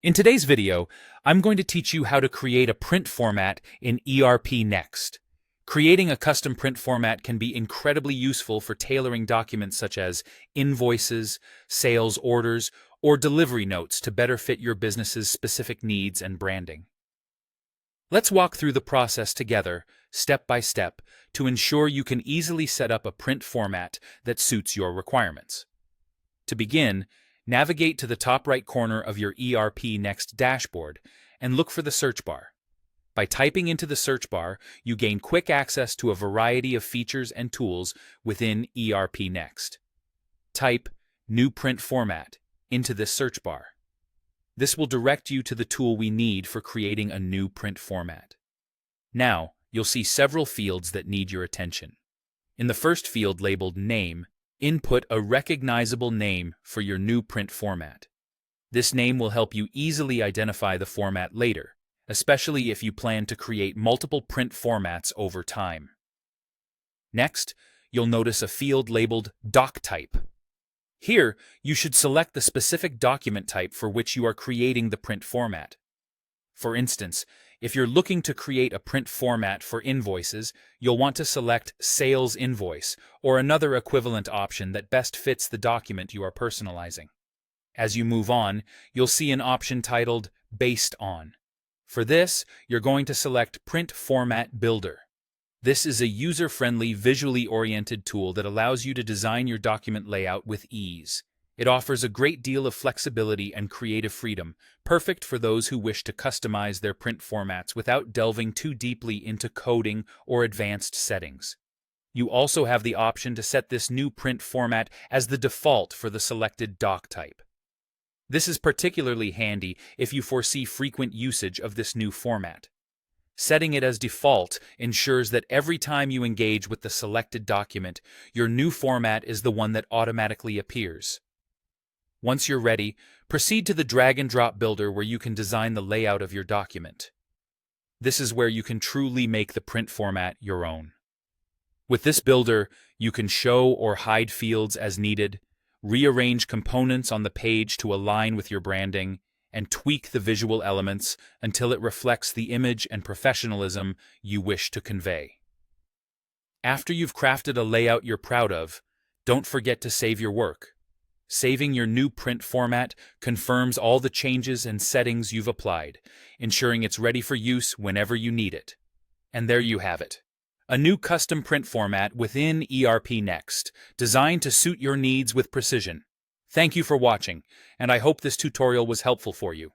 In today's video, I'm going to teach you how to create a print format in ERPNext. Creating a custom print format can be incredibly useful for tailoring documents such as invoices, sales orders, or delivery notes to better fit your business's specific needs and branding. Let's walk through the process together, step by step, to ensure you can easily set up a print format that suits your requirements. To begin, navigate to the top right corner of your ERPNext dashboard and look for the search bar. By typing into the search bar, you gain quick access to a variety of features and tools within ERPNext. Type New Print Format into this search bar. This will direct you to the tool we need for creating a new print format. Now, you'll see several fields that need your attention. In the first field labeled Name, input a recognizable name for your new print format. This name will help you easily identify the format later, especially if you plan to create multiple print formats over time. Next, you'll notice a field labeled Doc Type. Here, you should select the specific document type for which you are creating the print format. For instance, if you're looking to create a print format for invoices, you'll want to select Sales Invoice or another equivalent option that best fits the document you are personalizing. As you move on, you'll see an option titled Based On. For this, you're going to select Print Format Builder. This is a user-friendly, visually oriented tool that allows you to design your document layout with ease. It offers a great deal of flexibility and creative freedom, perfect for those who wish to customize their print formats without delving too deeply into coding or advanced settings. You also have the option to set this new print format as the default for the selected doc type. This is particularly handy if you foresee frequent usage of this new format. Setting it as default ensures that every time you engage with the selected document, your new format is the one that automatically appears. Once you're ready, proceed to the drag-and-drop builder where you can design the layout of your document. This is where you can truly make the print format your own. With this builder, you can show or hide fields as needed, rearrange components on the page to align with your branding, and tweak the visual elements until it reflects the image and professionalism you wish to convey. After you've crafted a layout you're proud of, don't forget to save your work. Saving your new print format confirms all the changes and settings you've applied, ensuring it's ready for use whenever you need it. And there you have it. A new custom print format within ERPNext, designed to suit your needs with precision. Thank you for watching, and I hope this tutorial was helpful for you.